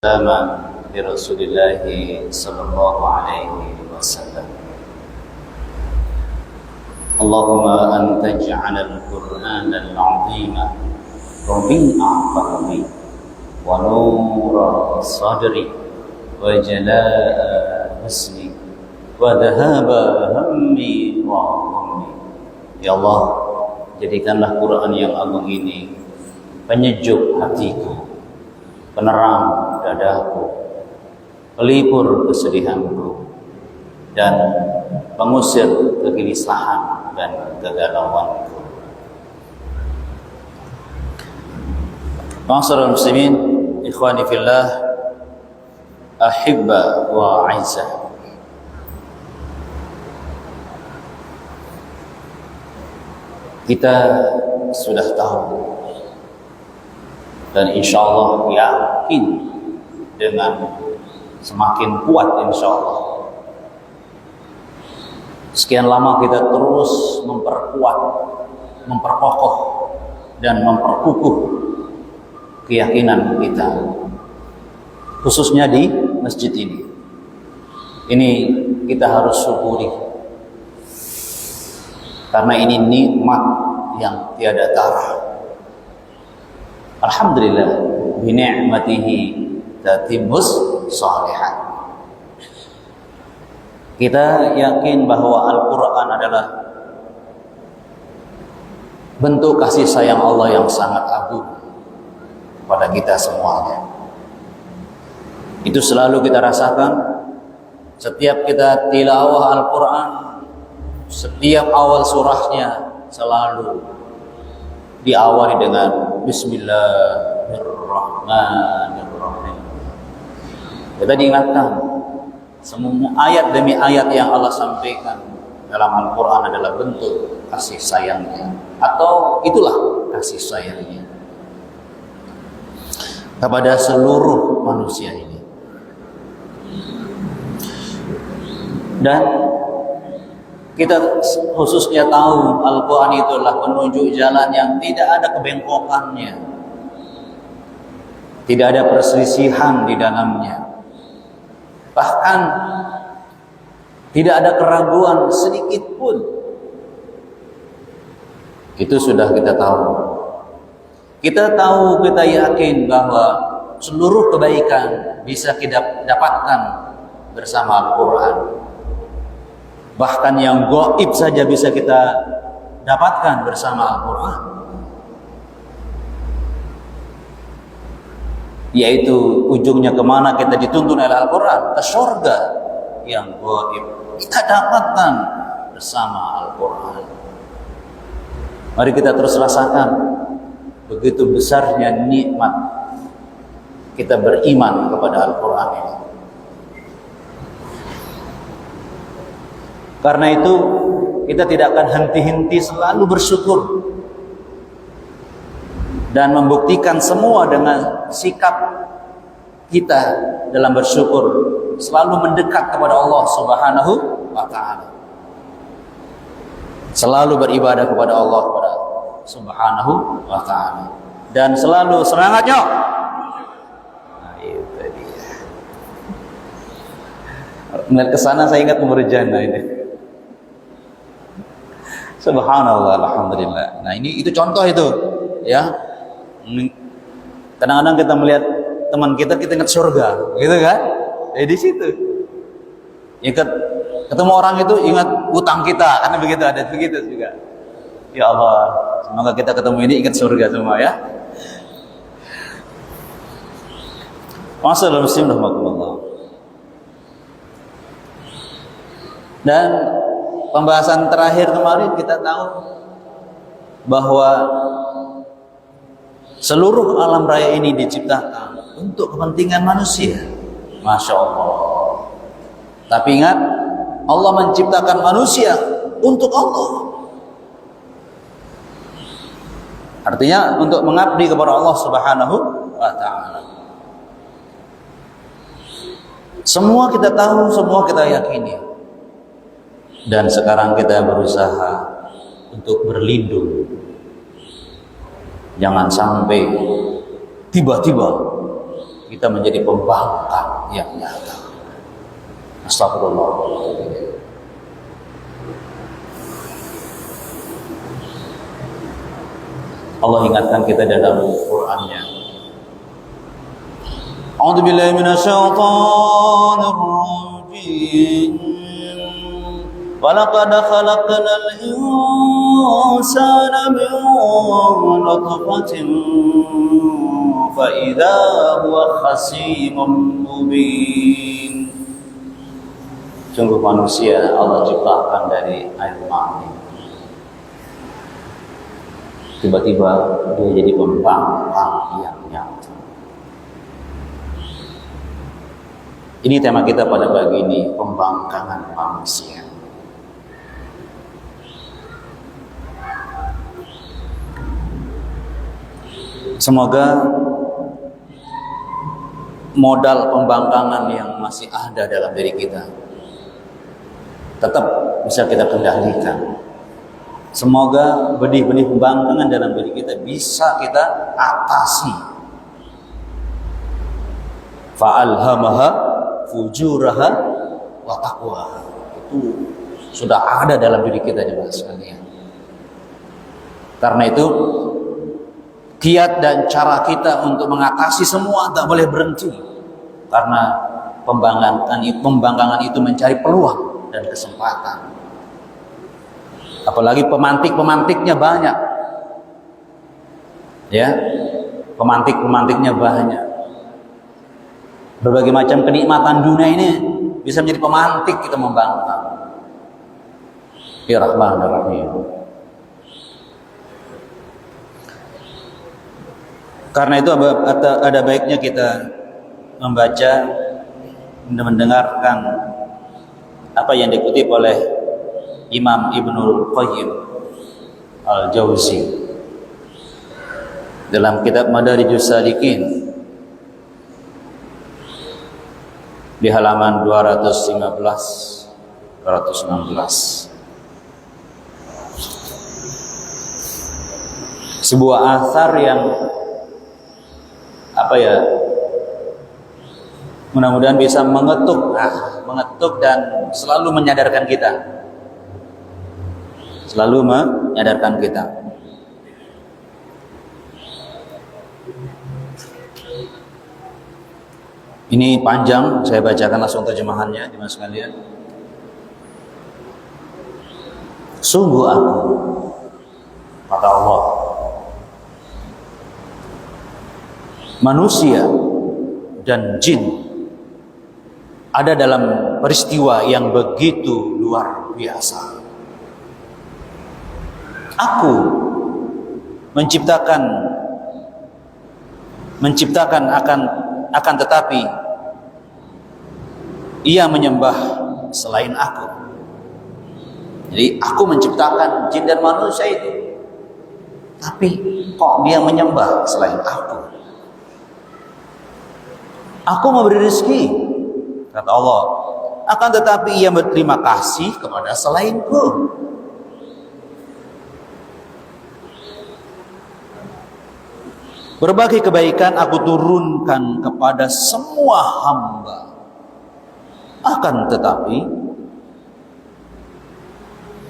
Sama bi Rasulillah sallallahu alaihi wasallam. Allahumma anta ja'alal Qur'ana al-'azima rabi'a qalbi wa nura sadri wa jalaa'a husni wa dhahaba hammi wa ghammi. Ya Allah, jadikanlah Quran yang agung ini penyejuk hatiku, penerang dadaku, pelipur kesedihanku, dan pengusir kegelisahan dan kegalauanku. Ma'asyiral muslimin, ikhwani fillah, ahibba wa a'izzah. Kita sudah tahu dan insya Allah yakin dengan semakin kuat insya Allah. Sekian lama kita terus memperkuat, memperkokoh, dan memperkukuh keyakinan kita, khususnya di masjid ini. Ini kita harus syukuri, karena ini nikmat yang tiada tara. Alhamdulillah, bi ni'matihi tatimmus shalihat. Kita yakin bahwa Al-Quran adalah bentuk kasih sayang Allah yang sangat agung kepada kita semuanya. Itu selalu kita rasakan setiap kita tilawah Al-Quran. Setiap awal surahnya selalu diawali dengan Bismillahirrahmanirrahim. Kita diingatkan semua ayat demi ayat yang Allah sampaikan dalam Al-Quran adalah bentuk kasih sayangnya, atau itulah kasih sayangnya kepada seluruh manusia ini. Dan kita khususnya tahu Al-Quran itu adalah penunjuk jalan yang tidak ada kebengkokannya, tidak ada perselisihan di dalamnya, bahkan tidak ada keraguan sedikit pun. Itu sudah kita tahu. Kita tahu, kita yakin bahwa seluruh kebaikan bisa kita dapatkan bersama Al-Quran. Bahkan yang gaib saja bisa kita dapatkan bersama Al-Quran, yaitu ujungnya kemana kita dituntun oleh Al-Quran, ke surga yang gaib kita dapatkan bersama Al-Quran. Mari kita terus rasakan begitu besarnya nikmat kita beriman kepada Al-Quran ini. Karena itu kita tidak akan henti-henti selalu bersyukur dan membuktikan semua dengan sikap kita dalam bersyukur, selalu mendekat kepada Allah Subhanahu wa ta'ala, selalu beribadah kepada Allah Subhanahu wa ta'ala, dan selalu semangatnya. Nah, itu dia. Melihat ke sana saya ingat Murjana ini. Subhanallah, alhamdulillah. Nah, itu contoh itu, ya. Kadang-kadang kita melihat teman kita ingat surga, gitu kan? Di situ. Ingat ketemu orang itu ingat utang kita, karena begitu, ada begitu juga. Ya Allah, semoga kita ketemu ini ingat surga semua, ya. Ma'asyiral muslimin rahimakumullah. Dan pembahasan terakhir kemarin kita tahu bahwa seluruh alam raya ini diciptakan untuk kepentingan manusia. Masya Allah. Tapi ingat, Allah menciptakan manusia untuk Allah. Artinya untuk mengabdi kepada Allah Subhanahu wa ta'ala. Semua kita tahu, semua kita yakini. Dan sekarang kita berusaha untuk berlindung. Jangan sampai tiba-tiba kita menjadi pembangkang yang nyata. Astagfirullah. Allah ingatkan kita dalam Qur'annya. A'udzu billahi minasyaitonir rajim. Walaqad khalaqnal insana min nutfatin fa idza huwa khasimun mubin. Sungguh manusia Allah ciptakan dari air mani. Tiba-tiba dia jadi pembangkang yang nyata. Ini tema kita pada pagi ini, pembangkangan manusia. Semoga modal pembangkangan yang masih ada dalam diri kita tetap bisa kita kendalikan. Semoga benih-benih pembangkangan dalam diri kita bisa kita atasi. Fa'alhamaha fujuraha wa taqwaha. Itu sudah ada dalam diri kita jemaah sekalian. Karena itu kiat dan cara kita untuk mengatasi semua tak boleh berhenti. Karena pembangkangan itu mencari peluang dan kesempatan. Apalagi pemantiknya banyak, ya, pemantiknya banyak. Berbagai macam kenikmatan dunia ini bisa menjadi pemantik kita membangkang. Ya Rahman Rahim. Karena itu ada baiknya kita membaca, mendengarkan apa yang dikutip oleh Imam Ibnul Qayyim Al-Jauzi dalam kitab Madarijus Salikin di halaman 215-216. Sebuah asar yang mudah-mudahan bisa mengetuk dan selalu menyadarkan kita. Ini panjang, saya bacakan langsung terjemahannya jemaah sekalian. Sungguh aku, kata Allah, manusia dan jin ada dalam peristiwa yang begitu luar biasa. Aku menciptakan akan tetapi ia menyembah selain aku. Jadi aku menciptakan jin dan manusia itu, tapi kok dia menyembah selain aku? Aku memberi rezeki, kata Allah, akan tetapi ia berterima kasih kepada selainku. Berbagai kebaikan aku turunkan kepada semua hamba. Akan tetapi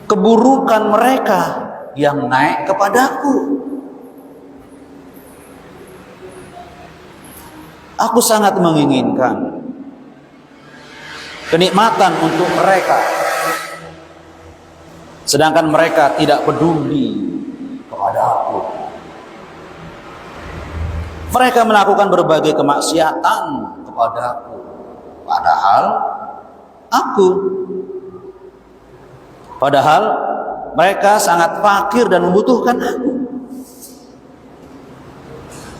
keburukan mereka yang naik kepadaku. Aku sangat menginginkan kenikmatan untuk mereka, sedangkan mereka tidak peduli kepada aku. Mereka melakukan berbagai kemaksiatan kepadaku, padahal mereka sangat fakir dan membutuhkan aku.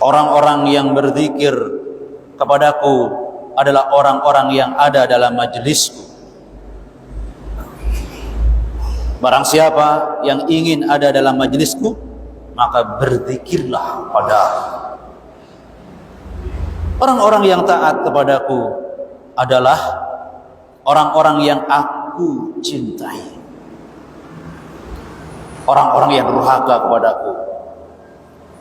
Orang-orang yang berzikir kepadaku adalah orang-orang yang ada dalam majelisku. Barang siapa yang ingin ada dalam majelisku, maka berzikirlah padaku. Orang-orang yang taat kepadaku adalah orang-orang yang aku cintai. Orang-orang yang durhaka kepadaku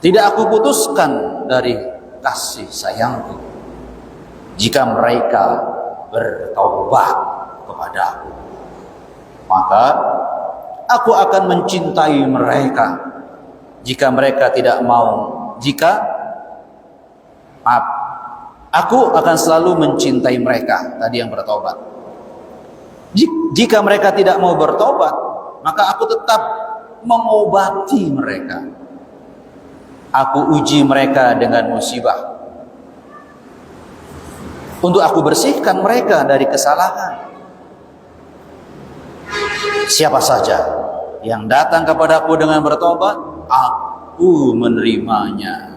tidak aku putuskan dari kasih sayangku. jika mereka bertaubat kepadaku, maka aku akan mencintai mereka. Jika mereka tidak mau, aku akan selalu mencintai mereka. Tadi yang bertobat. Jika mereka tidak mau bertobat, maka aku tetap mengobati mereka. Aku uji mereka dengan musibah untuk aku bersihkan mereka dari kesalahan. Siapa saja yang datang kepadaku dengan bertobat, aku menerimanya.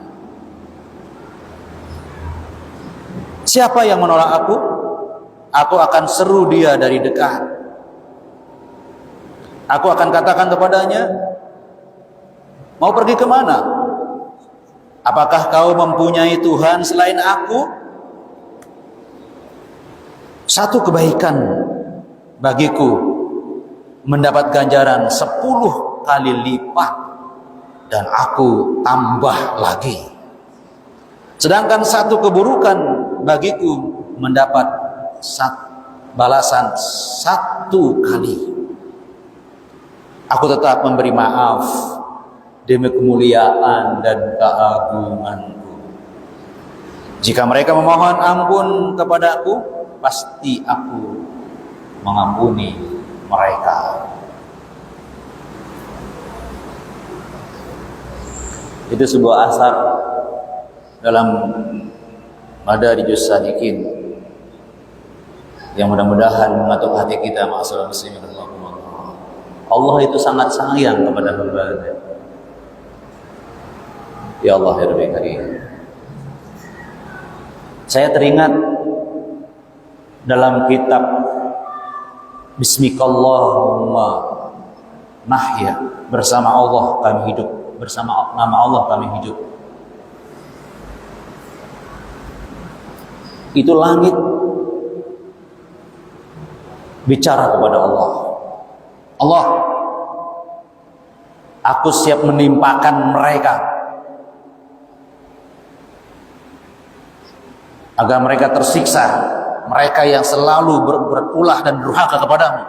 Siapa yang menolak aku akan seru dia dari dekat. Aku akan katakan kepadanya, mau pergi kemana? Apakah kau mempunyai Tuhan selain aku? Satu kebaikan bagiku mendapat ganjaran 10 kali lipat, dan aku tambah lagi. Sedangkan satu keburukan bagiku mendapat balasan 1 kali. Aku tetap memberi maaf demi kemuliaan dan keagunganku. Jika mereka memohon ampun kepadaku, pasti aku mengampuni mereka. Itu sebuah asar dalam Madarijus Salikin yang mudah-mudahan mengatur hati kita. Ma'asyiral muslimin, Allah itu sangat sayang kepada hamba-Nya. Ya Allah ya Rabbi Karim. Saya teringat dalam kitab Bismikallahumma nahya, bersama Allah kami hidup, bersama nama Allah kami hidup. Itu langit bicara kepada Allah. Allah, aku siap menimpakan mereka agar mereka tersiksa, mereka yang selalu berulah dan durhaka kepadamu.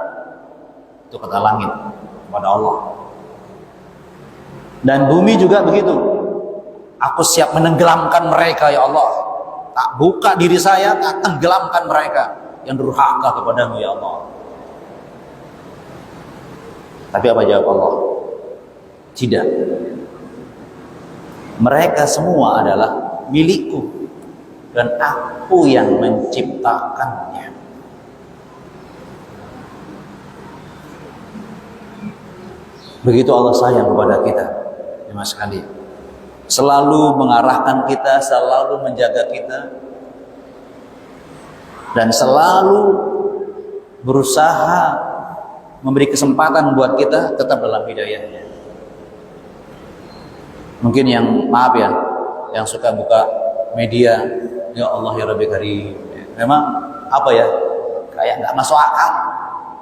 Itu kata langit kepada Allah. Dan bumi juga begitu. Aku siap menenggelamkan mereka ya Allah. Tak buka diri saya, tak tenggelamkan mereka yang durhaka kepadamu ya Allah. Tapi apa jawab Allah? Tidak. Mereka semua adalah milikku, dan aku yang menciptakannya. Begitu Allah sayang kepada kita, jemaah sekalian. Selalu mengarahkan kita, selalu menjaga kita, dan selalu berusaha memberi kesempatan buat kita tetap dalam hidayahnya. Mungkin yang maaf ya, yang suka buka media, ya Allah ya Rabbi Karim, memang apa ya, kayak nggak masuk akal.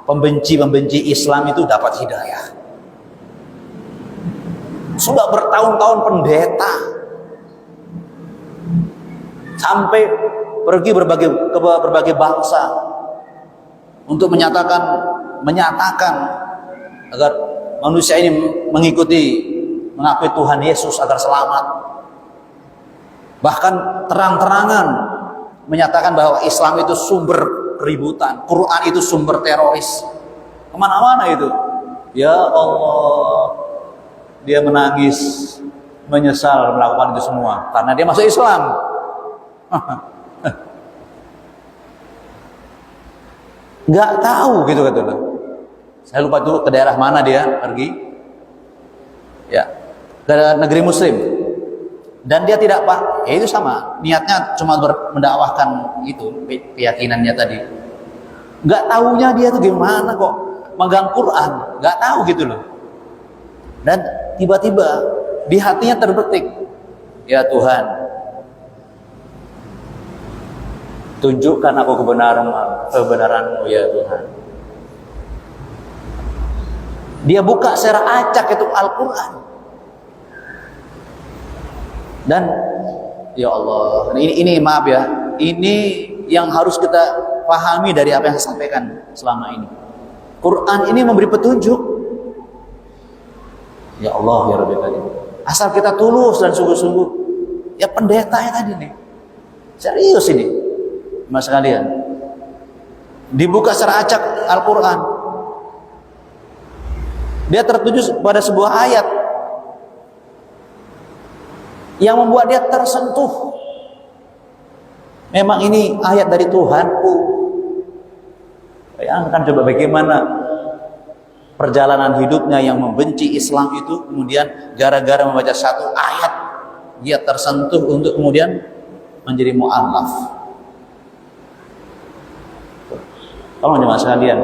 Pembenci Islam itu dapat hidayah. Sudah bertahun-tahun pendeta, sampai pergi ke berbagai bangsa untuk menyatakan agar manusia ini mengakui Tuhan Yesus agar selamat. Bahkan terang-terangan menyatakan bahwa Islam itu sumber keributan, Quran itu sumber teroris. Kemana-mana itu. Ya Allah, dia menangis, menyesal melakukan itu semua karena dia masuk Islam. Nggak tahu gitu katanya. Saya lupa dulu ke daerah mana dia pergi. Ya, ke negeri Muslim. Dan dia tidak ya itu sama, niatnya cuma mendakwahkan itu keyakinannya tadi. Nggak tahunya dia tuh gimana kok megang Quran, nggak tahu gitu loh. Dan tiba-tiba di hatinya terbetik, ya Tuhan, tunjukkan aku kebenaran-Mu ya Tuhan. Dia buka secara acak itu Al-Quran. Dan ya Allah, ini maaf ya, ini yang harus kita pahami dari apa yang saya sampaikan selama ini. Quran ini memberi petunjuk. Ya Allah ya Rabbi karim. Asal kita tulus dan sungguh-sungguh. Ya pendeta ya tadi nih. Serius ini. Mas kalian. Dibuka secara acak Al-Quran. Dia tertuju pada sebuah ayat yang membuat dia tersentuh. Memang ini ayat dari Tuhanku. Bayangkan coba bagaimana perjalanan hidupnya yang membenci Islam itu, kemudian gara-gara membaca satu ayat dia tersentuh untuk kemudian menjadi mu'allaf. Tolong jemaah sekalian,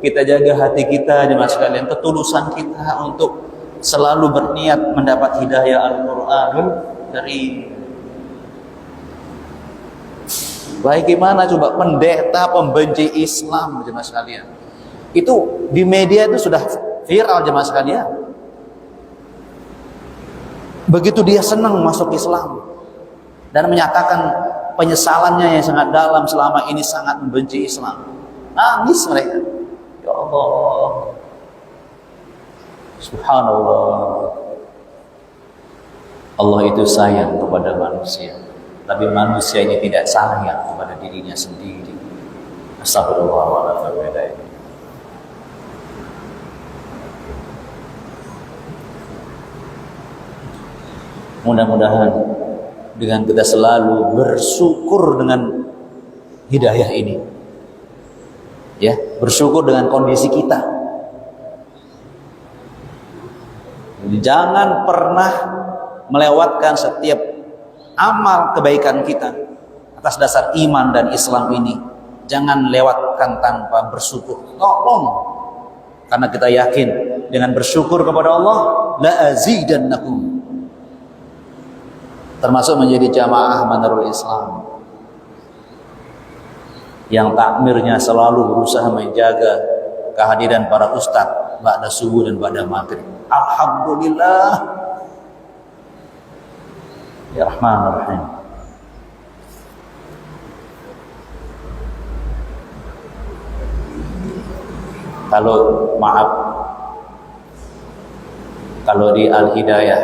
kita jaga hati kita jemaah sekalian, ketulusan kita untuk selalu berniat mendapat hidayah Al-Quranul Karim. Bagaimana coba pendeta pembenci Islam jemaah sekalian? Itu di media itu sudah viral jemaah sekalian. Begitu dia senang masuk Islam dan menyatakan penyesalannya yang sangat dalam selama ini sangat membenci Islam. Nangis mereka. Ya Allah. Subhanallah. Allah itu sayang kepada manusia, tapi manusia ini tidak sayang kepada dirinya sendiri. Astagfirullahaladzim. Mudah-mudahan dengan kita selalu bersyukur dengan hidayah ini, ya, bersyukur dengan kondisi kita. Jadi jangan pernah melewatkan setiap amal kebaikan kita atas dasar iman dan Islam ini. Jangan lewatkan tanpa bersyukur. Tolong, karena kita yakin dengan bersyukur kepada Allah, la azidannakum, termasuk menjadi jamaah Manarul Islam yang takmirnya selalu berusaha menjaga kehadiran para ustadz ba'da subuh dan ba'da maghrib. Alhamdulillah ya Rahman Rahim. Kalau di Al-Hidayah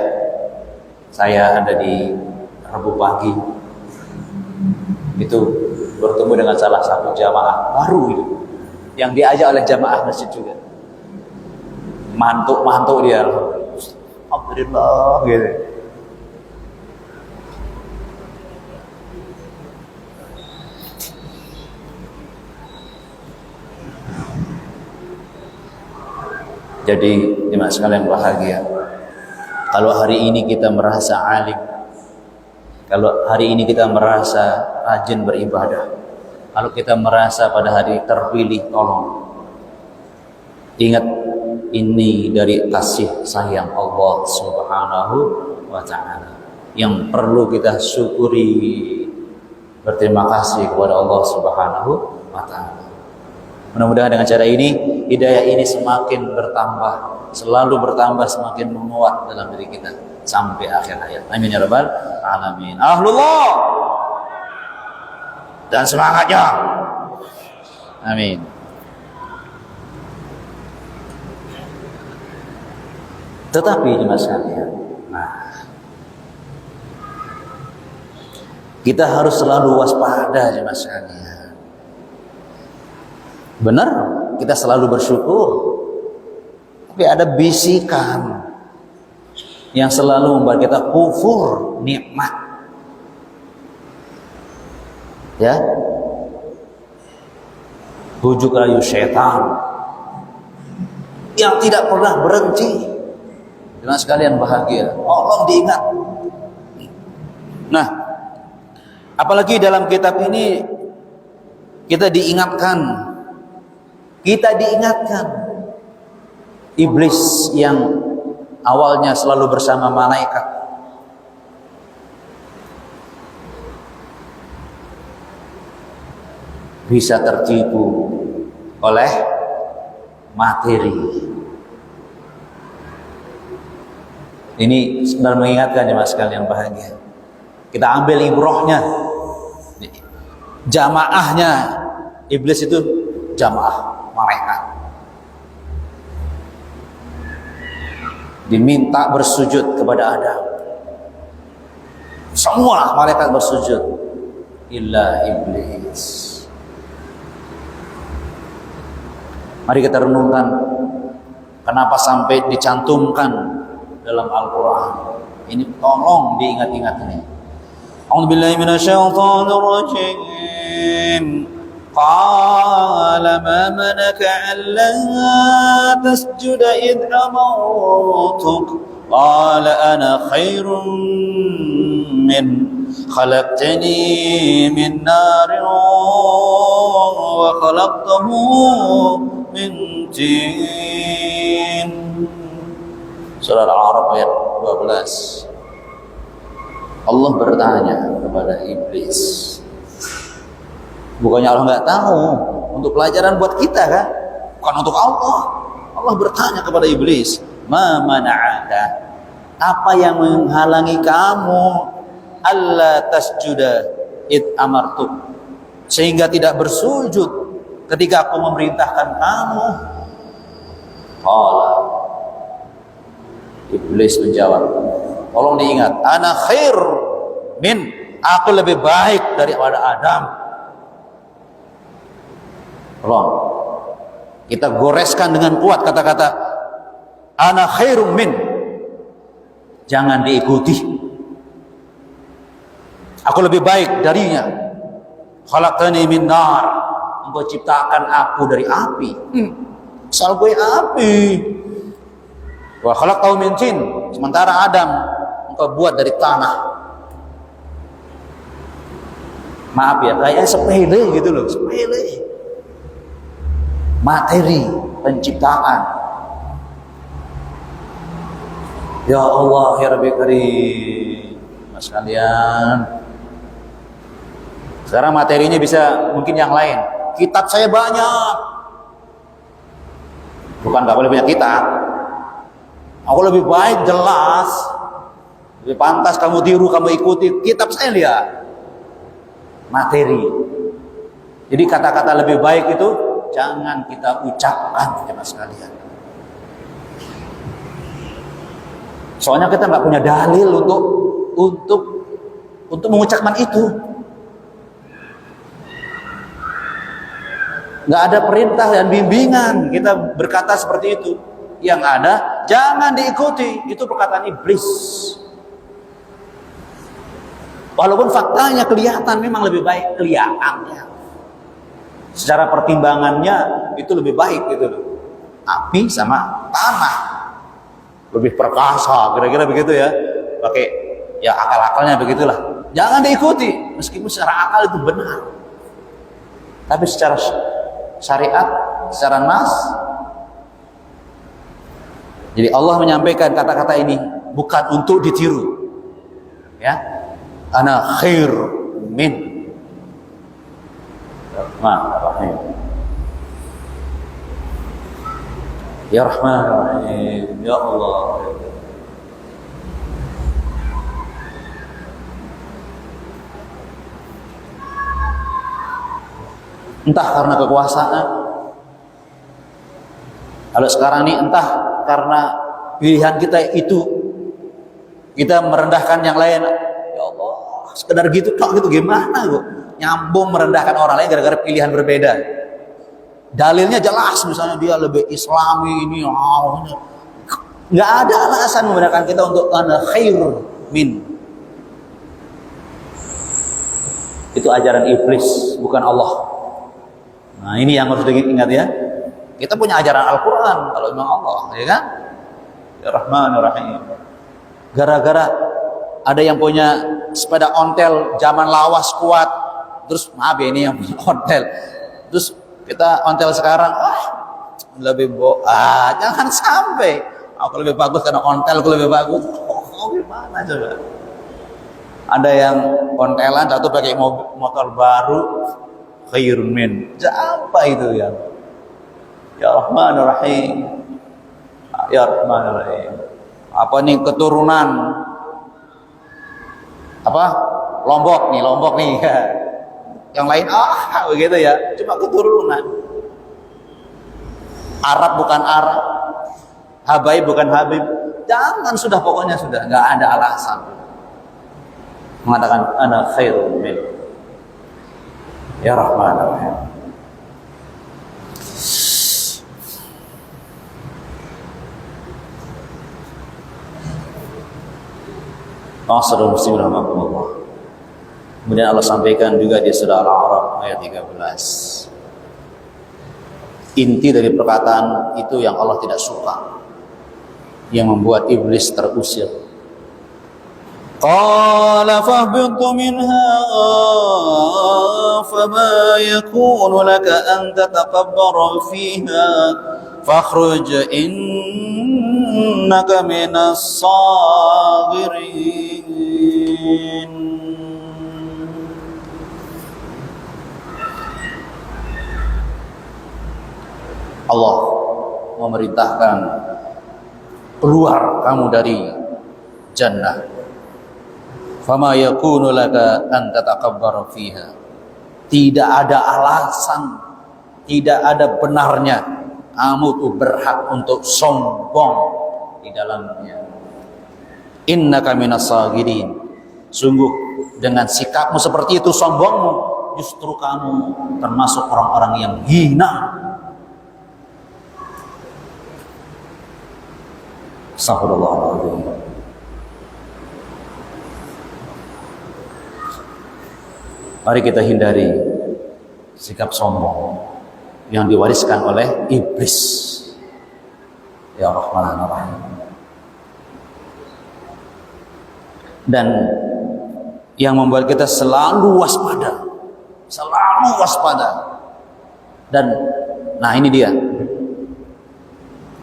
saya ada di Rabu pagi itu bertemu dengan salah satu jamaah baru itu yang diajak oleh jamaah masjid juga, mantuk dia, alhamdulillah gitu. Jadi jemaah sekalian bahagia kalau hari ini kita merasa alim, kalau hari ini kita merasa rajin beribadah, kalau kita merasa pada hari terpilih, tolong ingat ini dari kasih sayang Allah Subhanahu wa ta'ala yang perlu kita syukuri, berterima kasih kepada Allah Subhanahu wa ta'ala. Mudah-mudahan dengan cara ini hidayah ini semakin bertambah, selalu bertambah, semakin menguat dalam diri kita sampai akhir hayat. Amin ya rabbal alamin. Ahlullah dan semangatnya. Amin. Tetapi jemaah sekalian, kita harus selalu waspada jemaah sekalian. Benar, kita selalu bersyukur, tapi ada bisikan yang selalu membuat kita kufur nikmat. Ya, bujuk rayu syaitan yang tidak pernah berhenti. Jangan sekalian bahagia, Allah diingat. Nah, apalagi dalam kitab ini kita diingatkan iblis yang awalnya selalu bersama malaikat bisa tertipu oleh materi. Ini sebenarnya mengingatkan jemaah sekalian bahagia. Kita ambil ibrohnya. Jamaahnya iblis itu jamaah malaikat. Diminta bersujud kepada Adam. Semua malaikat bersujud. Illa iblis. Mari kita renungkan kenapa sampai dicantumkan dalam Al-Quran. Ini tolong diingat-ingat ini. A'udzubillahi minasyaitonir rajim. Qala ma manaka alla tasjuda id amartuk. Qala ana khairun min khalaqtani min narin wa khalaqtahu min tin. Surah Al-A'raf ayat 12. Allah bertanya kepada iblis. Bukannya Allah nggak tahu, untuk pelajaran buat kita kan, bukan untuk Allah. Allah bertanya kepada iblis, ma mana'aka, apa yang menghalangi kamu alla tasjuda id amartuk, sehingga tidak bersujud ketika aku memerintahkan kamu? Qala, iblis menjawab, tolong diingat, ana khair min, aku lebih baik daripada Adam. Tolong kita goreskan dengan kuat kata-kata ana khairum min, jangan diikuti. Aku lebih baik darinya. Khalaqtani min nar, engkau ciptakan aku dari api. Asal gue api. Wa khalaqtahu min tin, sementara Adam engkau buat dari tanah. Maaf ya, kayak sepele gitu loh, sepele. Materi penciptaan. Ya Allah, ya Rabbi Karim. Mas kalian, sekarang materinya bisa mungkin yang lain. Kitab saya banyak. Bukan gak boleh punya kitab. Aku lebih baik, jelas. Lebih pantas kamu tiru, kamu ikuti. Kitab saya lihat. Materi. Jadi kata-kata lebih baik itu jangan kita ucapkan, ya mas sekalian. Soalnya kita nggak punya dalil untuk mengucapkan itu. Nggak ada perintah dan bimbingan kita berkata seperti itu. Yang ada, jangan diikuti. Itu perkataan iblis. Walaupun faktanya kelihatan memang lebih baik kelihatannya. Secara pertimbangannya itu lebih baik gitu loh. Api sama tanah. Lebih perkasa, kira-kira begitu ya. Pakai ya akal-akalnya begitulah. Jangan diikuti, meskipun secara akal itu benar. Tapi secara syariat, secara nas, jadi Allah menyampaikan kata-kata ini bukan untuk ditiru. Ya. Ana khair min. Rahman-Rahim. Ya Rahman-Rahim, ya Allah. Entah karena kekuasaan, kalau sekarang ini entah karena pilihan kita itu, kita merendahkan yang lain. Ya Allah, sekedar gitu tok gitu gimana kok nyambung merendahkan orang lain gara-gara pilihan berbeda. Dalilnya jelas, misalnya dia lebih Islami ini, nggak ada alasan membenarkan kita untuk ana khair min. Itu ajaran iblis, bukan Allah. Nah ini yang harus diingat ya. Kita punya ajaran Al-Quran kalau memang Allah, ya kan? Ya Rahman, ya Rahim. Gara-gara ada yang punya sepeda ontel zaman lawas kuat, terus maaf ya ini yang punya ontel, terus kita ontel sekarang, lebih jangan sampai aku lebih bagus karena ontel aku lebih bagus. Gimana coba? Ada yang ontelan satu pakai motor baru, khairun min. Apa itu ya? Ya Rahman Rahim. Ya Rahman Rahim. Apa nih keturunan? Apa? Lombok nih. yang lain begitu ya, cuma keturunan. Arab bukan Arab, Habaib bukan Habib. Jangan, sudah pokoknya sudah nggak ada alasan mengatakan ana khairun min. Ya Rahman Rahim. Ma'asyiral muslimin rahimakumullah. Kemudian Allah sampaikan juga di surah Al-A'raf ayat 13. Inti dari perkataan itu yang Allah tidak suka, yang membuat iblis terusir. Qala fahbitu minha fama yakunu laka an tatakabbara fiha fakhruj innaka minas saghirin. Allah memerintahkan keluar kamu dari jannah. Fama yakunu laka an tatakabbara fiha. Tidak ada alasan, tidak ada benarnya kamu tuh berhak untuk sombong di dalamnya. Innaka minas saghirin. Sungguh dengan sikapmu seperti itu, sombongmu, justru kamu termasuk orang-orang yang hina. Astagfirullahaladzim. Mari kita hindari sikap sombong yang diwariskan oleh iblis. Ya Rahman Rahim. Dan yang membuat kita selalu waspada, dan nah ini dia,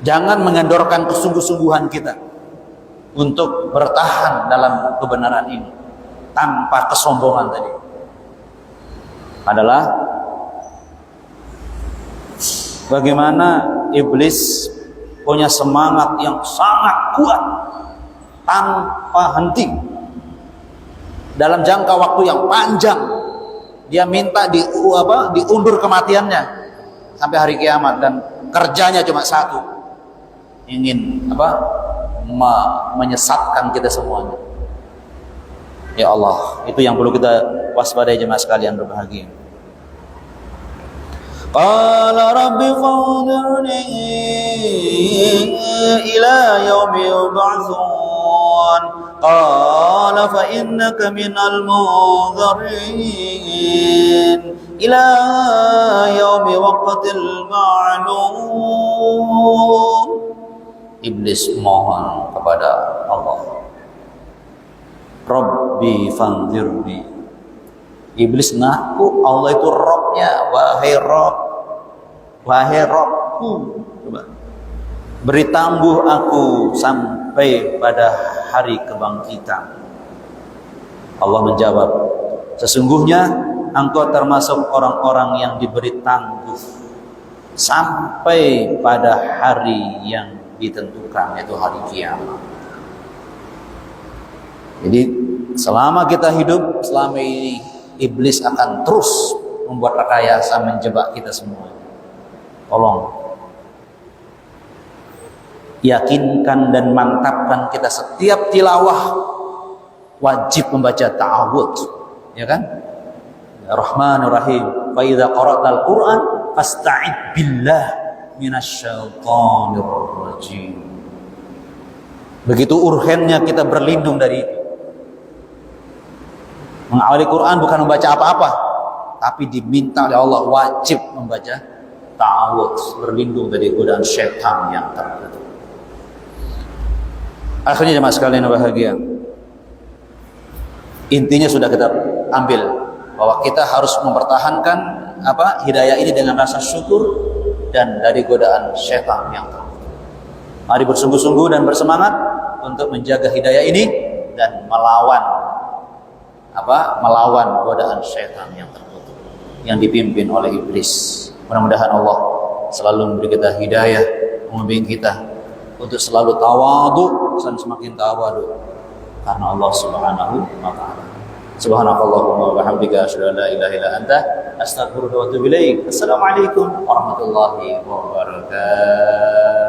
jangan mengendorkan kesungguh-sungguhan kita untuk bertahan dalam kebenaran ini tanpa kesombongan tadi. Adalah bagaimana iblis punya semangat yang sangat kuat tanpa henti dalam jangka waktu yang panjang. Dia minta diundur kematiannya sampai hari kiamat, dan kerjanya cuma satu, ingin menyesatkan kita semuanya. Ya Allah, itu yang perlu kita waspadai jemaah sekalian berbahagia. Qala rabbi fa'udhurni ila yaumi yub'atsun. Qala fa innaka minal munzirin ila yaumi waqtil ma'lum. Iblis mohon kepada Allah, Rabbi fanzirni. Iblis ngaku Allah itu Rabbnya. Wahai Rabb, wahai Rabbku, beri tangguh aku sampai pada hari kebangkitan. Allah menjawab, sesungguhnya engkau termasuk orang-orang yang diberi tangguh sampai pada hari yang ditentukan, yaitu hari kiamat. Jadi selama kita hidup, selama ini iblis akan terus membuat rekayasa menjebak kita semua. Tolong yakinkan dan mantapkan kita setiap tilawah wajib membaca ta'awudz, ya kan? Ya Rahmanur Rahim. Fa idza qara'tal Qur'an fasta'id billah minasyaitonir rajim. Begitu urgennya kita berlindung dari itu. Mengawali Quran bukan membaca apa-apa, tapi diminta oleh Allah wajib membaca ta'awudz, berlindung dari godaan syaitan yang terkutuk. Akhirnya jemaah sekalian bahagia, intinya sudah kita ambil bahwa kita harus mempertahankan hidayah ini dengan rasa syukur dan dari godaan syaitan yang terkutuk. Mari bersungguh-sungguh dan bersemangat untuk menjaga hidayah ini dan melawan godaan syaitan yang terkutuk yang dipimpin oleh iblis. Mudah-mudahan Allah selalu memberi kita hidayah, membimbing kita untuk selalu tawadu dan semakin tawadu karena Allah Subhanahu wa ta'ala. Subhanakallahumma wa bihamdika asyhadu an la ilaha illa anta astaghfiruka wa atubu ilaik. Assalamualaikum warahmatullahi wabarakatuh.